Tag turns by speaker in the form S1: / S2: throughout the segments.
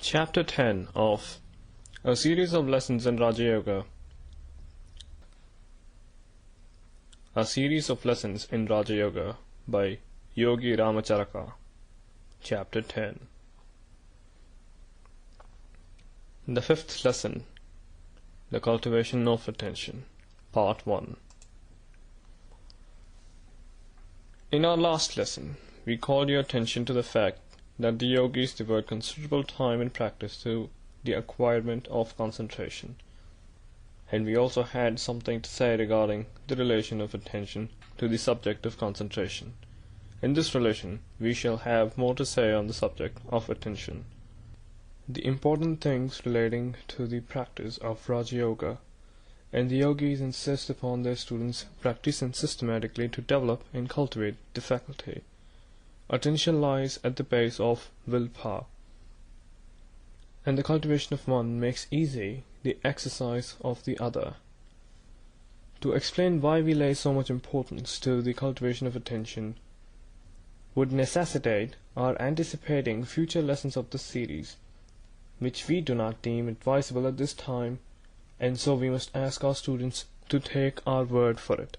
S1: Chapter 10 of A Series of Lessons in Raja Yoga. A Series of Lessons in Raja Yoga by Yogi Ramacharaka. Chapter 10. The fifth lesson, The Cultivation of Attention, Part 1. In our last lesson, we called your attention to the fact that the yogis devote considerable time and practice to the acquirement of concentration, and we also had something to say regarding the relation of attention to the subject of concentration. In this relation, we shall have more to say on the subject of attention. The important things relating to the practice of Raja Yoga, and the yogis insist upon their students practicing systematically to develop and cultivate the faculty. Attention lies at the base of willpower, and the cultivation of one makes easy the exercise of the other. To explain why we lay so much importance to the cultivation of attention would necessitate our anticipating future lessons of this series, which we do not deem advisable at this time, and so we must ask our students to take our word for it,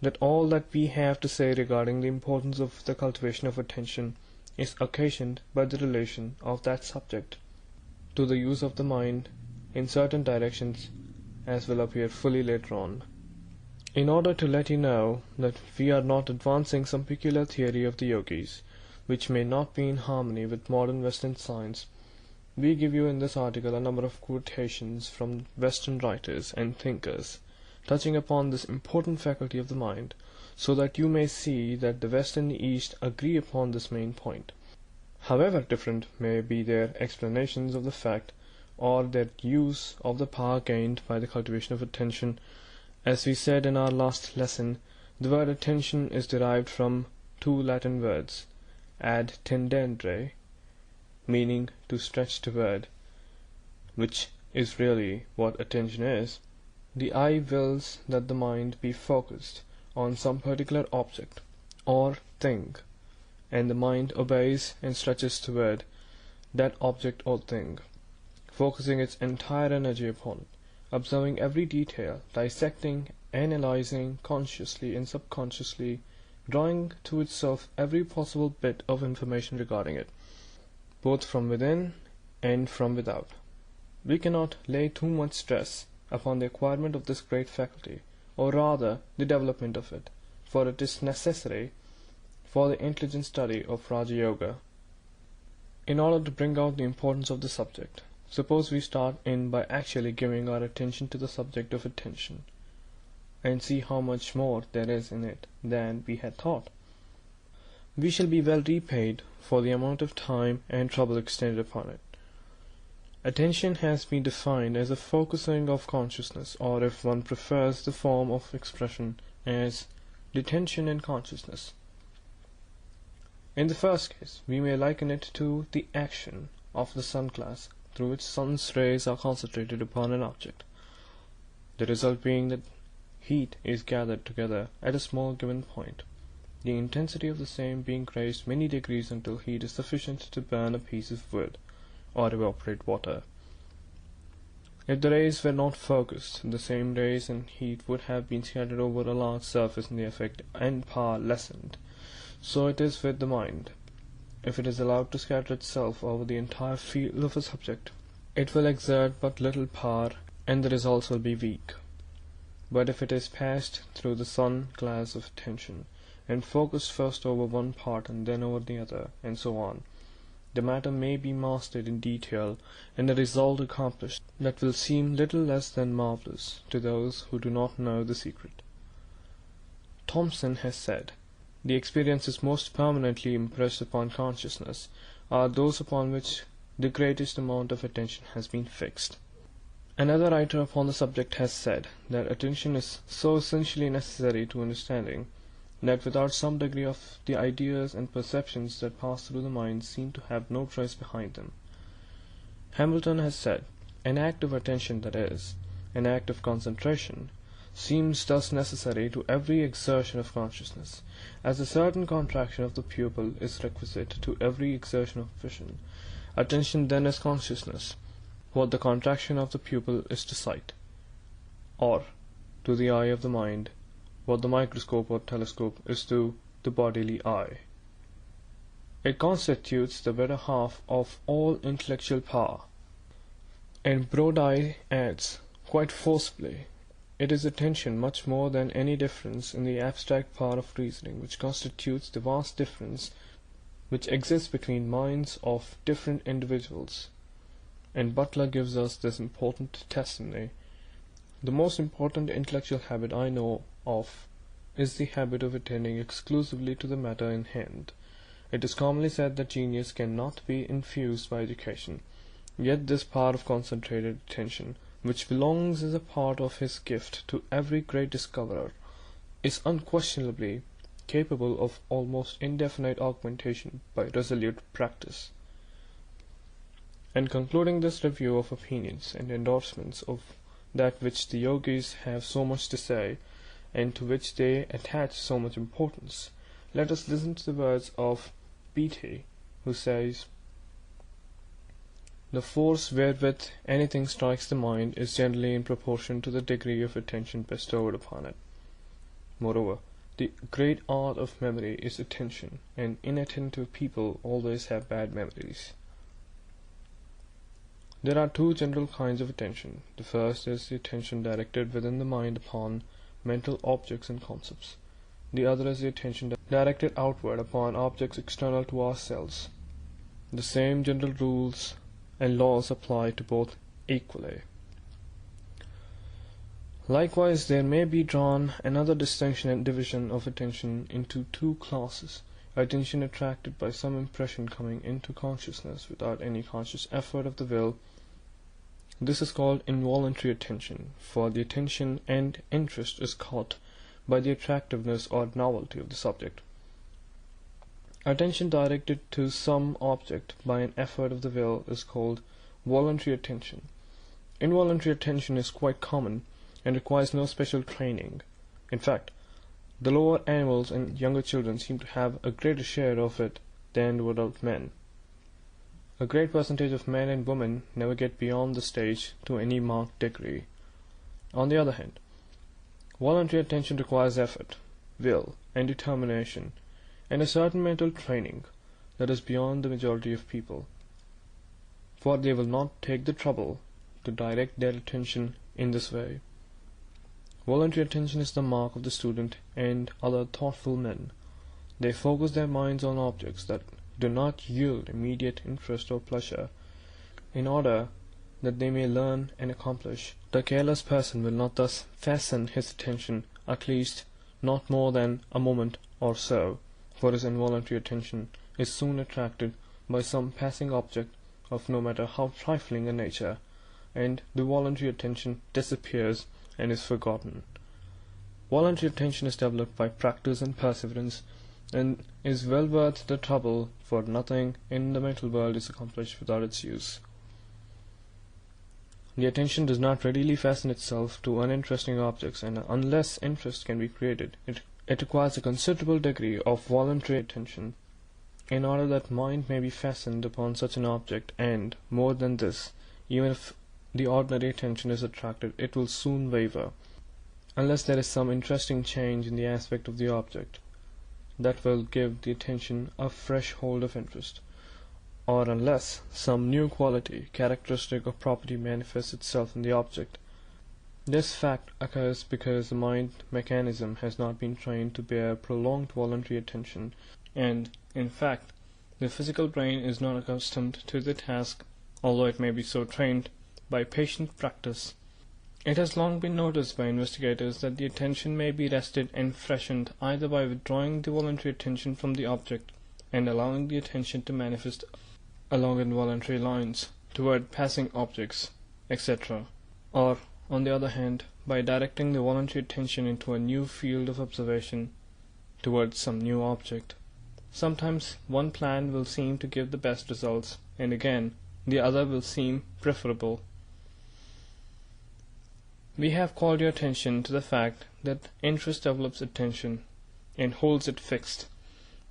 S1: that all that we have to say regarding the importance of the cultivation of attention is occasioned by the relation of that subject to the use of the mind in certain directions, as will appear fully later on. In order to let you know that we are not advancing some peculiar theory of the yogis, which may not be in harmony with modern Western science, we give you in this article a number of quotations from Western writers and thinkers touching upon this important faculty of the mind, so that you may see that the West and the East agree upon this main point. However different may be their explanations of the fact, or their use of the power gained by the cultivation of attention, as we said in our last lesson, the word attention is derived from two Latin words, ad tendere, meaning to stretch toward, which is really what attention is. The eye wills that the mind be focused on some particular object or thing, and the mind obeys and stretches toward that object or thing, focusing its entire energy upon it, observing every detail, dissecting, analyzing consciously and subconsciously, drawing to itself every possible bit of information regarding it, both from within and from without. We cannot lay too much stress upon the acquirement of this great faculty, or rather the development of it, for it is necessary for the intelligent study of Raja Yoga. In order to bring out the importance of the subject, suppose we start in by actually giving our attention to the subject of attention, and see how much more there is in it than we had thought. We shall be well repaid for the amount of time and trouble extended upon it. Attention has been defined as a focusing of consciousness, or if one prefers the form of expression, as detention in consciousness. In the first case, we may liken it to the action of the sun glass through which sun's rays are concentrated upon an object, the result being that heat is gathered together at a small given point, the intensity of the same being raised many degrees until heat is sufficient to burn a piece of wood or evaporate water. If the rays were not focused, the same rays and heat would have been scattered over a large surface and the effect and power lessened. So it is with the mind. If it is allowed to scatter itself over the entire field of a subject, it will exert but little power, and the results will be weak. But if it is passed through the sun glass of attention, and focused first over one part and then over the other, and so on, the matter may be mastered in detail, and a result accomplished that will seem little less than marvelous to those who do not know the secret. Thomson has said, "The experiences most permanently impressed upon consciousness are those upon which the greatest amount of attention has been fixed." Another writer upon the subject has said that attention is so essentially necessary to understanding that without some degree of the ideas and perceptions that pass through the mind seem to have no trace behind them. Hamilton has said, "An act of attention, that is, an act of concentration, seems thus necessary to every exertion of consciousness, as a certain contraction of the pupil is requisite to every exertion of vision, Attention then is consciousness, what the contraction of the pupil is to sight, or to the eye of the mind, what the microscope or telescope is to the bodily eye. It constitutes the better half of all intellectual power. And Brodie adds, quite forcibly, it is attention much more than any difference in the abstract power of reasoning which constitutes the vast difference which exists between minds of different individuals. And Butler gives us this important testimony. The most important intellectual habit I know of is the habit of attending exclusively to the matter in hand. It is commonly said that genius cannot be infused by education, yet this power of concentrated attention, which belongs as a part of his gift to every great discoverer, is unquestionably capable of almost indefinite augmentation by resolute practice. And concluding this review of opinions and endorsements of that which the yogis have so much to say, and to which they attach so much importance, let us listen to the words of Beatty, who says, "The force wherewith anything strikes the mind is generally in proportion to the degree of attention bestowed upon it. Moreover, the great art of memory is attention, and inattentive people always have bad memories. There are two general kinds of attention. The first is the attention directed within the mind upon mental objects and concepts. The other is the attention directed outward upon objects external to ourselves. The same general rules and laws apply to both equally. Likewise, there may be drawn another distinction and division of attention into two classes: attention attracted by some impression coming into consciousness without any conscious effort of the will. This is called involuntary attention, for the attention and interest is caught by the attractiveness or novelty of the subject. Attention directed to some object by an effort of the will is called voluntary attention. Involuntary attention is quite common and requires no special training. In fact, the lower animals and younger children seem to have a greater share of it than do adult men. A great percentage of men and women never get beyond the stage to any marked degree. On the other hand, voluntary attention requires effort, will, and determination, and a certain mental training that is beyond the majority of people, for they will not take the trouble to direct their attention in this way. Voluntary attention is the mark of the student and other thoughtful men. They focus their minds on objects that do not yield immediate interest or pleasure, in order that they may learn and accomplish. The careless person will not thus fasten his attention, at least not more than a moment or so, for his involuntary attention is soon attracted by some passing object of no matter how trifling a nature, and the voluntary attention disappears and is forgotten. Voluntary attention is developed by practice and perseverance, and is well worth the trouble, for nothing in the mental world is accomplished without its use. The attention does not readily fasten itself to uninteresting objects, and unless interest can be created, it requires a considerable degree of voluntary attention in order that mind may be fastened upon such an object, and, more than this, even if the ordinary attention is attracted, it will soon waver, unless there is some interesting change in the aspect of the object that will give the attention a fresh hold of interest, or unless some new quality, characteristic, or property manifests itself in the object. This fact occurs because the mind mechanism has not been trained to bear prolonged voluntary attention, and, in fact, the physical brain is not accustomed to the task, although it may be so trained by patient practice. It has long been noticed by investigators that the attention may be rested and freshened either by withdrawing the voluntary attention from the object and allowing the attention to manifest along involuntary lines toward passing objects, etc., or, on the other hand, by directing the voluntary attention into a new field of observation towards some new object. Sometimes one plan will seem to give the best results, and again the other will seem preferable. We have called your attention to the fact that interest develops attention and holds it fixed,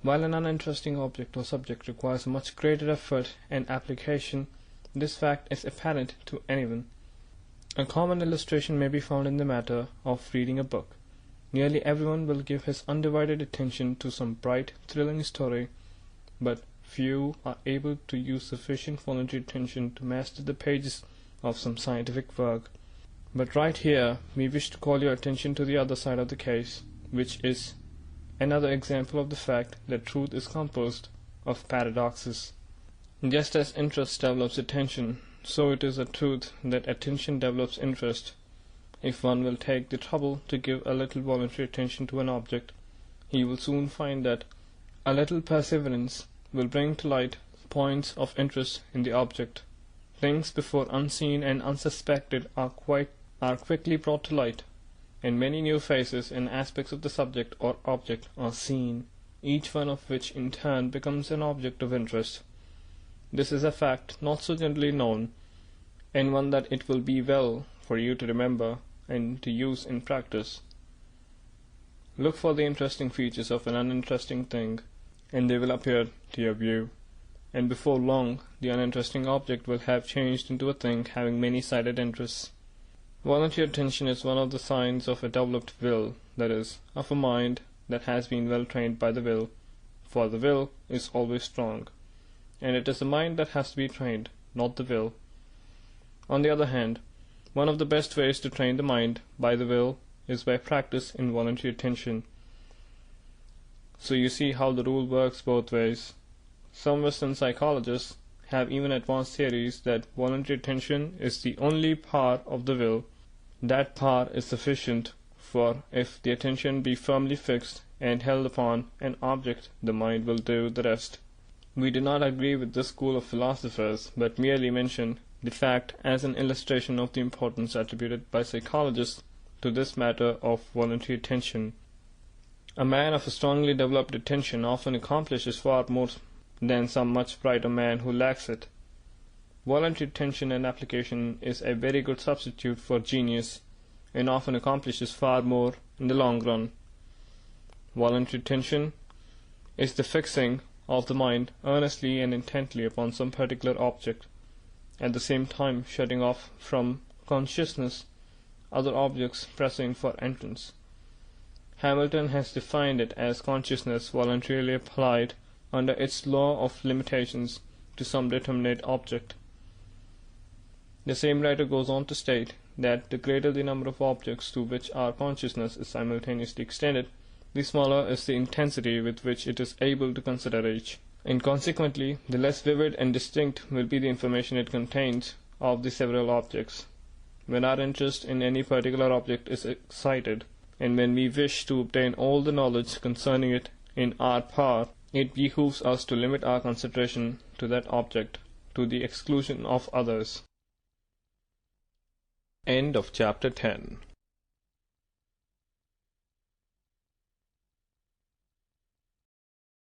S1: While an uninteresting object or subject requires a much greater effort and application, this fact is apparent to anyone. A common illustration may be found in the matter of reading a book. Nearly everyone will give his undivided attention to some bright, thrilling story, but few are able to use sufficient voluntary attention to master the pages of some scientific work. But right here, we wish to call your attention to the other side of the case, which is another example of the fact that truth is composed of paradoxes. Just as interest develops attention, so it is a truth that attention develops interest. If one will take the trouble to give a little voluntary attention to an object, he will soon find that a little perseverance will bring to light points of interest in the object. Things before unseen and unsuspected are quickly brought to light, and many new phases and aspects of the subject or object are seen, each one of which in turn becomes an object of interest. This is a fact not so generally known, and one that it will be well for you to remember and to use in practice. Look for the interesting features of an uninteresting thing, and they will appear to your view, and before long the uninteresting object will have changed into a thing having many-sided interests. Voluntary attention is one of the signs of a developed will, that is, of a mind that has been well trained by the will, for the will is always strong, and it is the mind that has to be trained, not the will. On the other hand, one of the best ways to train the mind by the will is by practice in voluntary attention. So you see how the rule works both ways. Some Western psychologists have even advanced theories that voluntary attention is the only power of the will. That power is sufficient, for if the attention be firmly fixed and held upon an object, the mind will do the rest. We do not agree with this school of philosophers, but merely mention the fact as an illustration of the importance attributed by psychologists to this matter of voluntary attention. A man of a strongly developed attention often accomplishes far more than some much brighter man who lacks it. Voluntary attention and application is a very good substitute for genius, and often accomplishes far more in the long run. Voluntary attention is the fixing of the mind earnestly and intently upon some particular object, at the same time shutting off from consciousness other objects pressing for entrance. Hamilton has defined it as consciousness voluntarily applied under its law of limitations to some determinate object. The same writer goes on to state that the greater the number of objects to which our consciousness is simultaneously extended, the smaller is the intensity with which it is able to consider each, and consequently the less vivid and distinct will be the information it contains of the several objects. When our interest in any particular object is excited, and when we wish to obtain all the knowledge concerning it in our power, it behooves us to limit our concentration to that object, to the exclusion of others. End of chapter 10.